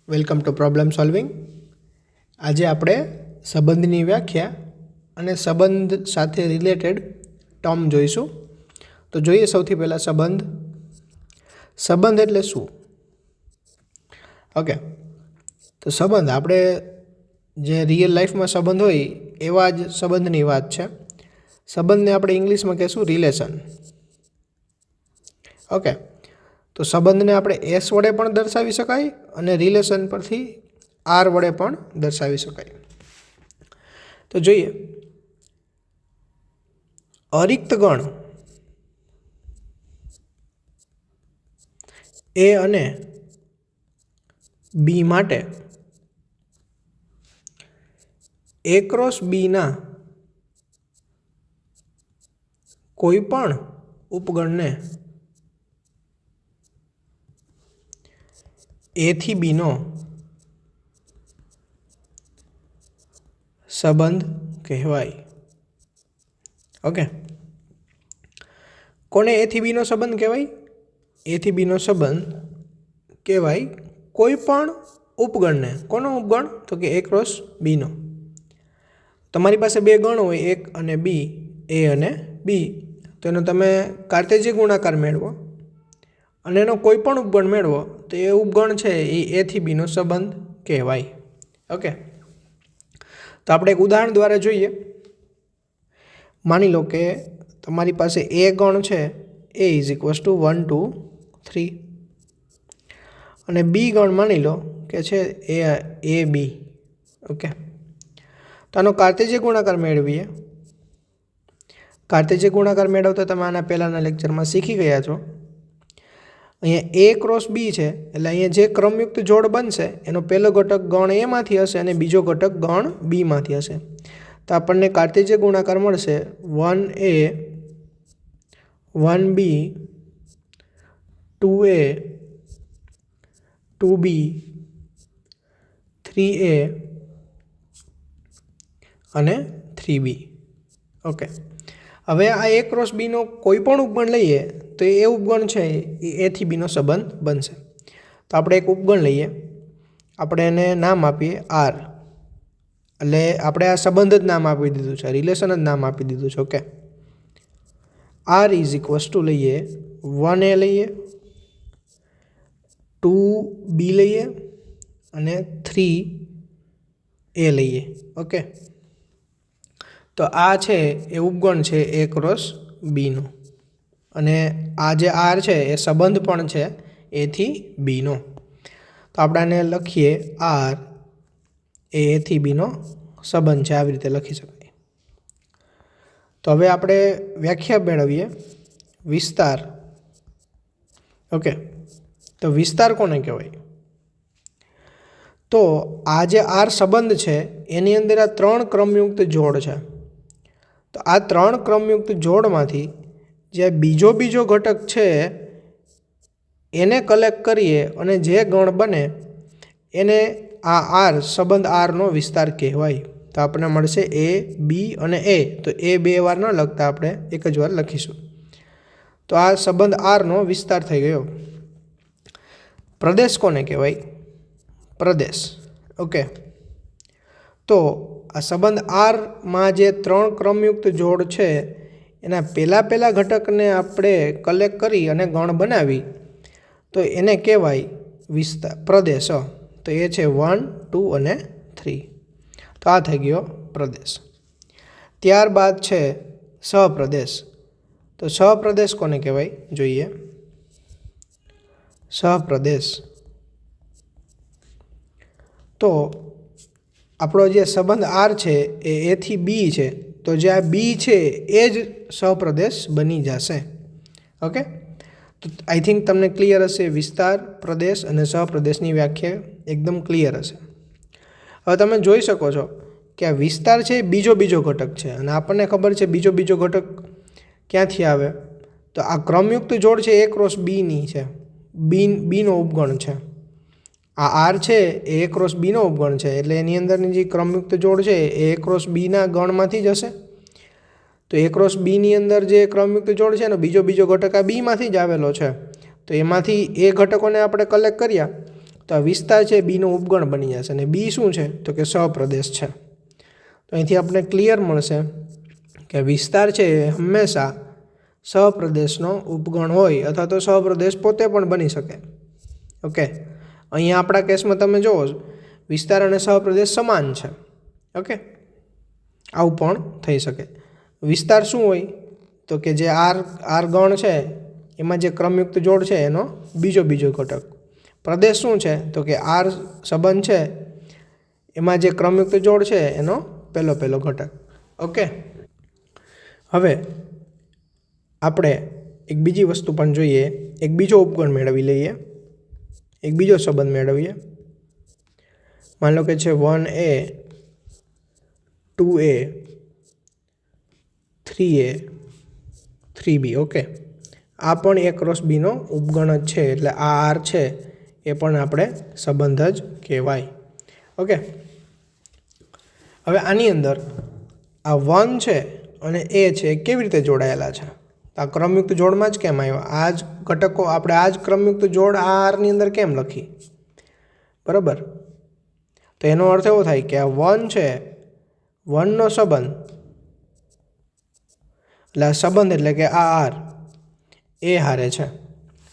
Welcome to problem solving. આજે આપણે સંબંધની વ્યાખ્યા અને સંબંધ સાથે રિલેટેડ ટર્મ જોઈશું. તો જોઈએ સૌથી પહેલાં સંબંધ. સંબંધ એટલે શું? ઓકે, તો સંબંધ આપણે જે રિયલ લાઈફમાં સંબંધ હોય એવા જ સંબંધની વાત છે. સંબંધને આપણે ઇંગ્લિશમાં કહીશું રિલેશન. ઓકે, તો સંબંધને આપણે એસ વડે પણ દર્શાવી શકાય અને રિલેશન પરથી આર વડે પણ દર્શાવી શકાય. તો જોઈએ, અરિક્ત ગણ એ અને બી માટે એ ક્રોસ બીના કોઈ પણ ઉપગણને એ થી બીનો સંબંધ કહેવાય. ઓકે, કોને એ થી બીનો સંબંધ કહેવાય? એ થી બીનો સંબંધ કહેવાય કોઈ પણ ઉપગણને. કોનો ઉપગણ? તો કે એ ક્રોસ બીનો. તમારી પાસે બે ગણ હોય, એક અને બી, એ અને બી, તો એનો તમે કાર્ટેશિયન ગુણાકાર મેળવો અને એનો કોઈ પણ ઉપગણ મેળવો તો એ ઉપગણ છે એ થી બીનો સંબંધ કહેવાય. ઓકે, તો આપણે એક ઉદાહરણ દ્વારા જોઈએ. માની લો કે તમારી પાસે એ ગણ છે, એ ઇઝ ઇક્વલ્સ ટુ 1 2 3, અને બી ગણ માની લો કે છે એ બી. ઓકે, તો આનો કાર્ટેશિયન ગુણાકાર મેળવીએ. કાર્ટેશિયન ગુણાકાર મેળવતા તમે આના પહેલાંના લેક્ચરમાં શીખી ગયા છો. અહીંયા એ ક્રોસ બી છે એટલે અહીંયા જે ક્રમયુક્ત જોડ બનશે એનો પહેલો ઘટક ગણ એમાંથી હશે અને બીજો ઘટક ગણ બીમાંથી હશે. તો આપણને કાર્ટેશિયન ગુણાકાર મળશે 1a 1b 2a 2b 3a અને 3b. ઓકે, હવે આ એ ક્રોસ બીનો કોઈ પણ ઉપગણ લઈએ તો એ ઉપગણ છે એ એ થી બીનો સંબંધ બનશે. તો આપણે એક ઉપગણ લઈએ, આપણે એને નામ આપીએ આર. એટલે આપણે આ સંબંધ જ નામ આપી દીધું છે, રિલેશન જ નામ આપી દીધું છે. Okay, R is equals to લઈએ 1a લઈએ, 2b લઈએ અને 3a લઈએ. ઓકે, તો આ છે એ ઉપગણ છે એ ક્રોસ બીનો અને આ જે આર છે એ સંબંધ પણ છે એ થી બીનો. તો આપણે આને લખીએ આર એ થી બીનો સંબંધ છે, આવી રીતે લખી શકાય. તો હવે આપણે વ્યાખ્યા મેળવીએ વિસ્તાર. ઓકે, તો વિસ્તાર કોને કહેવાય? તો આ જે આર સંબંધ છે એની અંદર આ 3 ક્રમયુક્ત જોડ છે. તો આ 3 ક્રમયુક્ત જોડમાંથી જે બીજો ઘટક છે એને કલેક્ટ કરીએ અને જે ગણ બને એને આ આર સંબંધ આરનો વિસ્તાર કહેવાય. તો આપણને મળશે એ બી અને એ. તો એ બે વાર ન લખતા આપણે એક જ વાર લખીશું. તો આ સંબંધ આરનો વિસ્તાર થઈ ગયો. પ્રદેશ કોને કહેવાય? પ્રદેશ. ઓકે, તો આ સંબંધ આરમાં જે 3 ક્રમયુક્ત જોડ છે એના પહેલા ઘટકને આપણે કલેક્ટ કરી અને ગણ બનાવી તો એને કહેવાય વિસ્તાર, પ્રદેશ. તો એ છે 1 2 અને 3. તો આ થઈ ગયો પ્રદેશ. ત્યારબાદ છે સહપ્રદેશ. તો સહપ્રદેશ કોને કહેવાય જોઈએ. સહપ્રદેશ તો આપણો જે સંબંધ આર છે એ થી બી છે, તો જે આ બી છે એ જ સહપ્રદેશ બની જશે. ઓકે, તો આઈ થિંક તમને ક્લિયર હશે. વિસ્તાર, પ્રદેશ અને સહપ્રદેશની વ્યાખ્યા એકદમ ક્લિયર હશે. હવે તમે જોઈ શકો છો કે આ વિસ્તાર છે એ બીજો ઘટક છે અને આપણને ખબર છે બીજો ઘટક ક્યાંથી આવે. તો આ ક્રમયુક્ત જોડ છે એ ક્રોસ બીની છે, બીનો ઉપગણ છે. આ આર છે એ ક્રોસ બીનો ઉપગણ છે એટલે એની અંદરની જે ક્રમયુક્ત જોડ છે એ ક્રોસ બીના ગણમાંથી જ હશે. તો એ ક્રોસ બીની અંદર જે ક્રમયુક્ત જોડ છે એનો બીજો ઘટક આ બીમાંથી જ આવેલો છે. તો એમાંથી એ ઘટકોને આપણે કલેક્ટ કર્યા તો આ વિસ્તાર છે બીનો ઉપગણ બની જશે. અને બી શું છે તો કે સહપ્રદેશ છે. તો અહીંથી આપણે ક્લિયર મળશે કે વિસ્તાર છે એ હંમેશા સહપ્રદેશનો ઉપગણ હોય અથવા તો સહપ્રદેશ પોતે પણ બની શકે. ઓકે, અહીંયા આપણા કેસમાં તમે જુઓ વિસ્તાર અને સહપ્રદેશ સમાન છે. ઓકે, આવું પણ થઈ શકે. વિસ્તાર શું હોય તો કે જે આર ગણ છે એમાં જે ક્રમયુક્ત જોડ છે એનો બીજો ઘટક. પ્રદેશ શું છે તો કે આર સંબંધ છે એમાં જે ક્રમયુક્ત જોડ છે એનો પહેલો ઘટક. ઓકે, હવે આપણે એક બીજી વસ્તુ પણ જોઈએ, એક બીજો ઉપગણ મેળવી લઈએ, એક બીજો સંબંધ મેળવીએ. માન લો કે છે 1a 2a 3a 3b. Okay, આ પણ a ક્રોસ બીનો ઉપગણ જ છે, એટલે આ આર છે એ પણ આપણે સંબંધ જ કહેવાય. ઓકે, હવે આની અંદર આ 1 છે અને a છે કેવી રીતે જોડાયેલા છે? આ ક્રમયુક્ત જોડમાં જ કેમ આવ્યો? આ જ ઘટકો આપણે આ જ ક્રમયુક્ત જોડ આ આરની અંદર કેમ લખી? બરાબર, તો એનો અર્થ એવો થાય કે આ 1 છે, 1નો સંબંધ એટલે આ સંબંધ એટલે કે આ આર એ હારે છે.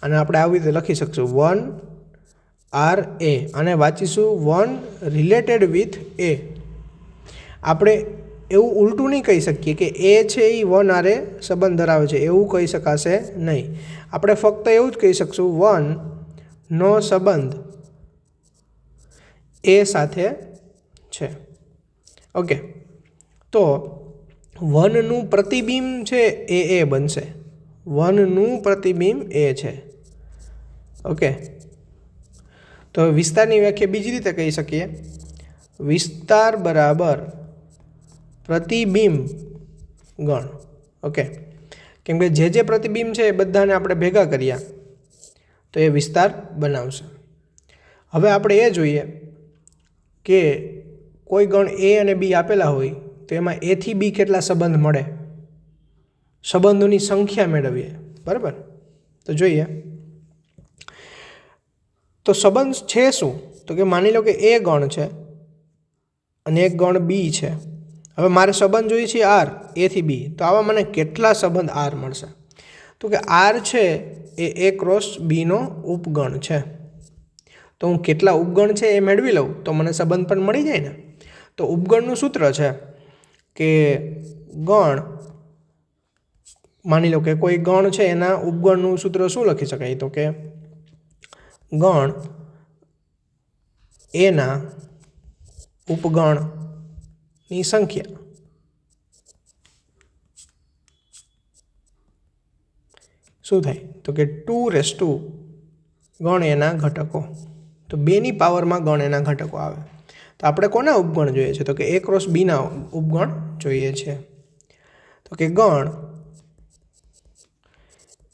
અને આપણે આવી રીતે લખી શકશું 1 આર એ, અને વાંચીશું 1 રિલેટેડ વિથ એ. આપણે એવું ઉલટું નહીં કહી શકીએ કે એ છે એ 1 આરે સંબંધ ધરાવે છે, એવું કહી શકાશે નહીં. આપણે ફક્ત એવું જ કહી શકશું 1નો સંબંધ એ સાથે છે. ઓકે, તો 1નું પ્રતિબિંબ છે એ બનશે. 1નું પ્રતિબિંબ એ છે. ઓકે, તો વિસ્તારની વ્યાખ્યા બીજી રીતે કહી શકીએ, વિસ્તાર બરાબર પ્રતિબિંબ ગણ. ઓકે, કેમ કે જે પ્રતિબિંબ છે એ બધાને આપણે ભેગા કર્યા તો એ વિસ્તાર બનાવશે. હવે આપણે એ જોઈએ કે કોઈ ગણ એ અને બી આપેલા હોય તો એમાં એ થી બી કેટલા સંબંધ મળે, સંબંધોની સંખ્યા મેળવીએ. બરાબર, તો જોઈએ. તો સંબંધ છે શું તો કે માની લો કે એ ગણ છે અને એક ગણ બી છે. હવે મારે સંબંધ જોઈએ છે આર એ થી બી, તો આવા મને કેટલા સંબંધ આર મળશે? તો કે આર છે એ ક્રોસ બીનો ઉપગણ છે. તો હું કેટલા ઉપગણ છે એ મેળવી લઉં તો મને સંબંધ પણ મળી જાય ને. તો ઉપગણનું સૂત્ર છે કે ગણ, માની લો કે કોઈ ગણ છે એના ઉપગણનું સૂત્ર શું લખી શકાય તો કે ગણ એના ઉપગણની સંખ્યા. શું થાય તો કે 2 ગણ એના ઘટકો. તો 2ની પાવરમાં ગણ એના ઘટકો આવે. તો આપણે કોના ઉપગણ જોઈએ છે તો કે a ક્રોસ બીના ઉપગણ જોઈએ છે. તો કે ગણ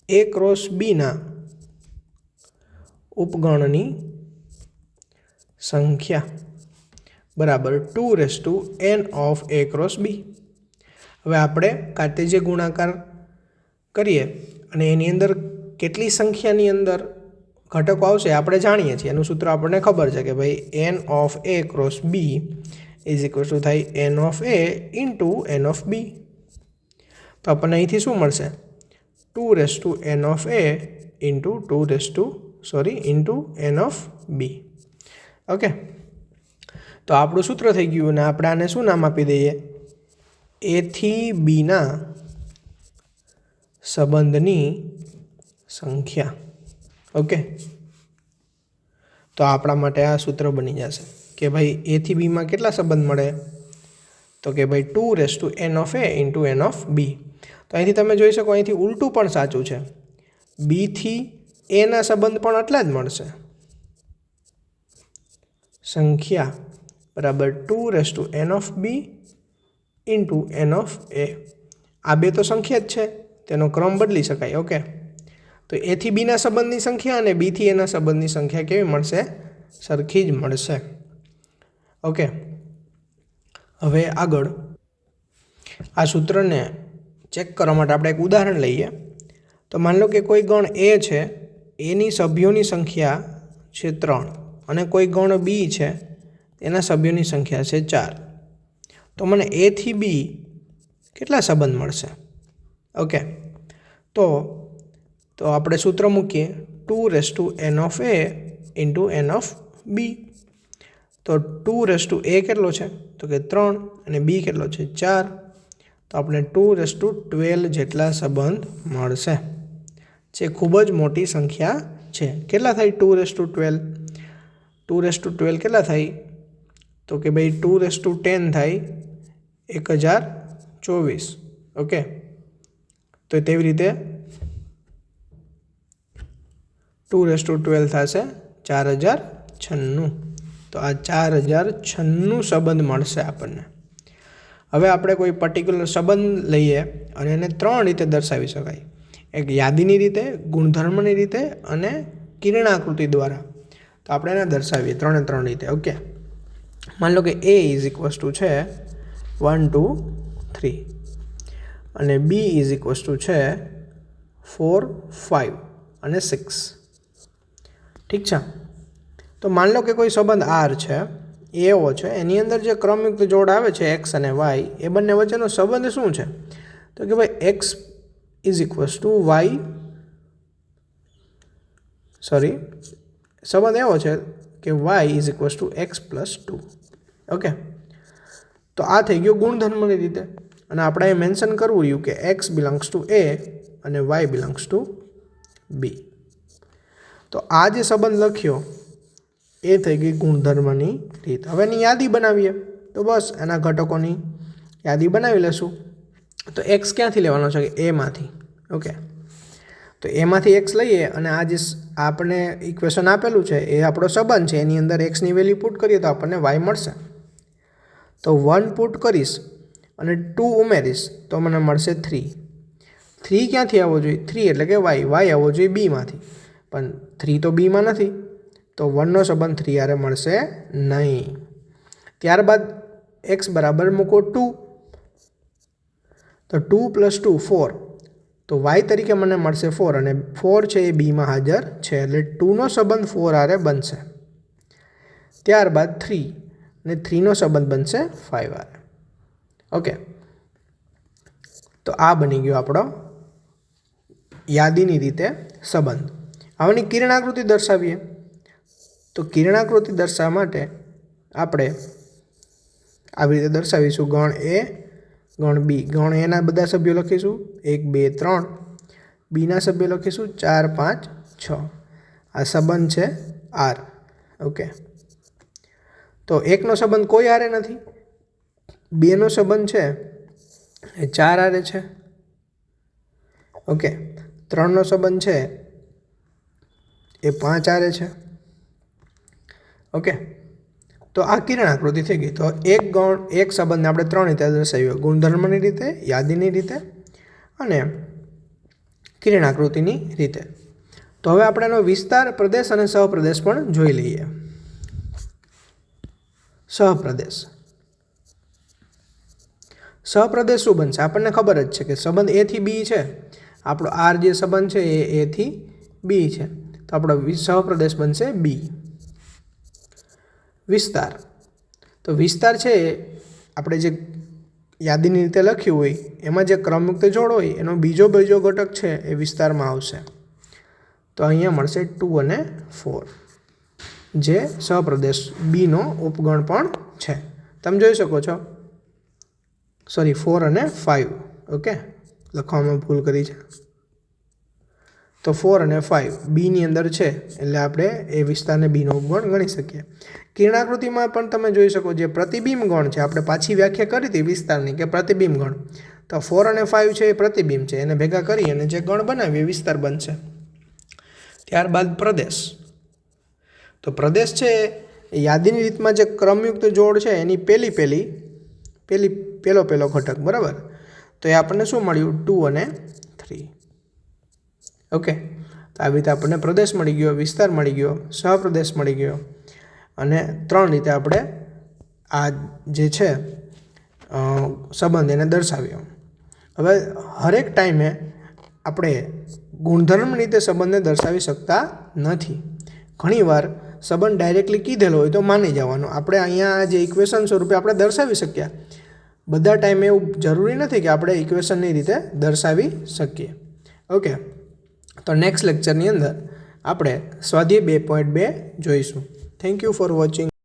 a ક્રોસ બીના ઉપગણની સંખ્યા બરાબર 2n ઓફ a ક્રોસ બી. હવે આપણે કાર્ટેશિયન ગુણાકાર કરીએ અને એની અંદર કેટલી સંખ્યાની અંદર ઘટકો આવશે આપણે જાણીએ છીએ. એનું સૂત્ર આપણને ખબર છે કે ભાઈ n of a cross B is equal to થાય n of a into n of B. તો આપણને અહીંથી શું મળશે 2n of a into into n of B. Okay, તો આપણું સૂત્ર થઈ ગયું અને આપણે આને શું નામ આપી દઈએ? એ થી બીના સંબંધની સંખ્યા. ઓકે, તો આપણા માટે આ સૂત્ર બની જશે કે ભાઈ એ થી બીમાં કેટલા સંબંધ મળે તો કે ભાઈ 2n of a into n of B. તો અહીંથી તમે જોઈ શકો અહીંથી ઉલટું પણ સાચું છે, બી થી એના સંબંધ પણ એટલા જ મળશે. સંખ્યા બરાબર 2n of B into n of A. આ બે તો સંખ્યા જ છે, તેનો ક્રમ બદલી શકાય. ઓકે, તો એ થી બીના સંબંધની સંખ્યા અને બી થી એના સંબંધની સંખ્યા કેવી મળશે? સરખી જ મળશે. ઓકે, હવે આગળ આ સૂત્રને ચેક કરવા માટે આપણે એક ઉદાહરણ લઈએ. તો માની લો કે કોઈ ગણ એ છે, એની સભ્યોની સંખ્યા છે 3 અને કોઈ ગણ બી છે એના સભ્યોની સંખ્યા છે 4, તો મને એ થી બી કેટલા સંબંધ મળશે? ઓકે, તો આપણે સૂત્ર મૂકીએ 2n of a into n of B. તો 2a કેટલો છે? તો કે 3, અને બી કેટલો છે? 4. તો આપણે 212 જેટલા સંબંધ મળશે, જે ખૂબ જ મોટી સંખ્યા છે. કેટલા થાય 212? 212 કેટલા થાય? તો કે ભાઈ 210 થાય 1024. ઓકે, તો તેવી રીતે 212 થશે 4096. તો આ 4096 સંબંધ મળશે આપણને. હવે આપણે કોઈ પર્ટિક્યુલર સંબંધ લઈએ અને એને 3 રીતે દર્શાવી શકાય. એક યાદીની રીતે, ગુણધર્મની રીતે અને કિરણાકૃતિ દ્વારા. તો આપણે એને દર્શાવીએ 3 રીતે. ઓકે, માન લો કે a ઇઝ ઇક્વલ્સ ટુ છે 1 2 3 અને b ઇઝ ઇક્વલ્સ ટુ છે 4 5 અને 6. ઠીક છે. તો માન લો કે કોઈ સંબંધ r છે, એવો છે, એની અંદર જે ક્રમયુક્ત જોડ આવે છે x અને y, એ બંને વચ્ચેનો સંબંધ શું છે? તો કે ભાઈ x is equals two y, સંબંધ એવો છે કે y is equals two x plus 2. Okay, તો આ થઈ ગયો ગુણધર્મની રીતે, અને આપણે એ મેન્શન કરવું રહ્યું કે x બિલોંગ્સ ટુ a અને y બિલોંગ્સ ટુ b. તો આ જે સંબંધ લખ્યો એ થઈ ગઈ ગુણધર્મની રીત. હવે એની યાદી બનાવીએ, તો બસ એના ઘટકોની યાદી બનાવી લેશું. તો એક્સ ક્યાંથી લેવાનો છે? કે એમાંથી. ઓકે, તો એમાંથી એક્સ લઈએ અને આ જે આપણે ઇક્વેશન આપેલું છે એ આપણો સંબંધ છે, એની અંદર એક્સની વેલ્યુ પુટ કરીએ તો આપણને વાય મળશે. તો 1 પુટ કરીશ અને 2 ઉમેરીશ તો મને મળશે 3. 3 ક્યાંથી આવવો જોઈએ? 3 એટલે કે વાય આવવો જોઈએ બીમાંથી, પણ 3 તો બીમાં નથી, તો 1નો સંબંધ 3 હારે મળશે નહીં. ત્યારબાદ એક્સ બરાબર મૂકો 2, તો 2 પ્લસ 2 4, તો વાય તરીકે મને મળશે 4, અને 4 છે એ બીમાં હાજર છે, એટલે 2નો સંબંધ 4 હારે બનશે. ત્યારબાદ 3, અને 3નો સંબંધ બનશે 5 હારે. ઓકે, તો આ બની ગયો આપણો યાદીની રીતે સંબંધ. આની કિરણાકૃતિ દર્શાવીએ, તો કિરણાકૃતિ દર્શાવવા માટે આપણે આવી રીતે દર્શાવીશું. ગણ એ, ગણ બી. ગણ એના બધા સભ્યો લખીશું 1 2 3, બીના સભ્યો લખીશું 4 5 6. આ સંબંધ છે આર. ઓકે, તો એકનો સંબંધ કોઈ હારે નથી, બેનો સંબંધ છે એ 4 હારે છે. ઓકે, 3નો સંબંધ છે એ 5 હારે છે. ઓકે, તો આ કિરણાકૃતિ થઈ ગઈ. તો એક સંબંધને આપણે 3 રીતે દર્શાવ્યો: ગુણધર્મની રીતે, યાદીની રીતે અને કિરણાકૃતિની રીતે. તો હવે આપણે એનો વિસ્તાર, પ્રદેશ અને સહપ્રદેશ પણ જોઈ લઈએ. સહપ્રદેશ શું બનશે? આપણને ખબર જ છે કે સંબંધ એ થી બી છે, આપણો આર જે સંબંધ છે એ થી બી છે, તો આપણો સહપ્રદેશ બનશે બી. વિસ્તાર, તો વિસ્તાર છે આપણે જે યાદીની રીતે લખ્યું હોય એમાં જે ક્રમયુક્ત જોડ હોય એનો બીજો ઘટક છે એ વિસ્તારમાં આવશે. તો અહીંયા મળશે 2 અને 4, જે સહપ્રદેશ બીનો ઉપગણ પણ છે. તમે જોઈ શકો છો. 4 અને 5. ઓકે, લખવામાં ભૂલ કરી છે. તો 4 અને 5 બીની અંદર છે, એટલે આપણે એ વિસ્તારને બીનો ઉપગણ ગણી શકીએ. કિરણાકૃતિમાં પણ તમે જોઈ શકો, જે પ્રતિબિંબ ગણ છે, આપણે પાછી વ્યાખ્યા કરી હતી વિસ્તારની કે પ્રતિબિંબ ગણ. તો 4 અને 5 છે એ પ્રતિબિંબ છે, એને ભેગા કરી અને જે ગણ બનાવીએ એ વિસ્તાર બનશે. ત્યારબાદ પ્રદેશ. તો પ્રદેશ છે એ યાદીની રીતમાં જે ક્રમયુક્ત જોડ છે એની પહેલો ઘટક, બરાબર. તો એ આપણને શું મળ્યું? 2 અને 3. ઓકે, તો આવી રીતે આપણને પ્રદેશ મળી ગયો, વિસ્તાર મળી ગયો, સહપ્રદેશ મળી ગયો, અને 3 રીતે આપણે આ જે છે સંબંધ એને દર્શાવ્યો. હવે હરેક ટાઈમે આપણે ગુણધર્મ રીતે સંબંધને દર્શાવી શકતા નથી. ઘણીવાર સંબંધ ડાયરેક્ટલી કીધેલો હોય તો માની જવાનો. આપણે અહીંયા જે ઇક્વેશન સ્વરૂપે આપણે દર્શાવી શક્યા. બધા ટાઈમે એવું જરૂરી નથી કે આપણે ઇક્વેશનની રીતે દર્શાવી શકીએ. ઓકે, તો નેક્સ્ટ લેક્ચરની અંદર આપણે સ્વાધ્યાય 2.2 જોઈશું. Thank you for watching.